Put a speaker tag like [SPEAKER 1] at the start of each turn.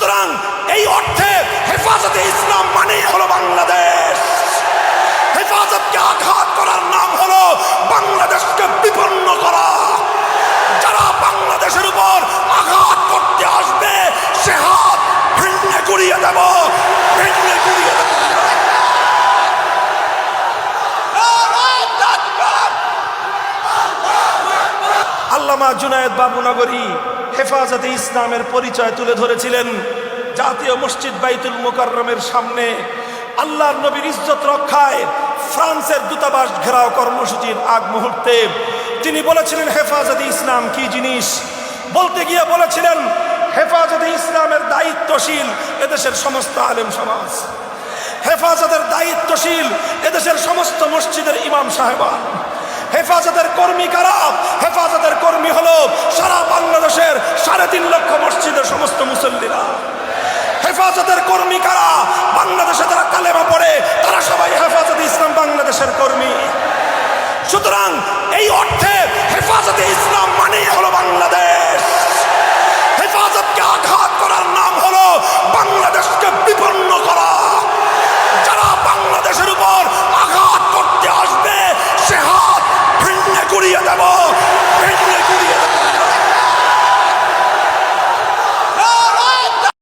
[SPEAKER 1] সুতরাং এই অর্থে হেফাজতে ইসলাম মানেই হলো বাংলাদেশ। হেফাজতকে আঘাত করার নাম হলো বাংলাদেশকে বিপন্ন করা। যারা বাংলাদেশের উপর আঘাত করতে আসবে সে হাত ভেঙে গুড়িয়ে দেব, ভেঙে গুড়িয়ে দেব। আল্লামা জুনায়েদ বাবুনগরী হেফাজতে ইসলামের পরিচয় তুলে ধরেছিলেন জাতীয় মসজিদ বাইতুল মুকাররমের সামনে আল্লাহর নবীর ইজ্জত রক্ষায় ফ্রান্সের দূতাবাস ঘেরাও কর্মসূচির আগ মুহূর্তে তিনি বলেছিলেন হেফাজতে ইসলাম কি জিনিস। বলতে গিয়ে বলেছিলেন হেফাজতে ইসলামের দায়িত্বশীল এদেশের সমস্ত আলেম সমাজ, হেফাজতের দায়িত্বশীল এদেশের সমস্ত মসজিদের ইমাম সাহেবান। হেফাজতের কর্মী কারা? হেফাজতের কর্মী হলো সারা বাংলাদেশের 3.5 লক্ষ মসজিদের সমস্ত মুসল্লিরা। হেফাজতের কর্মী কারা? বাংলাদেশে যারা কালেমা পড়ে তারা সবাই হেফাজতে ইসলাম বাংলাদেশের কর্মী। সুতরাং এই অর্থে হেফাজতে ইসলাম মানেই হলো বাংলাদেশ।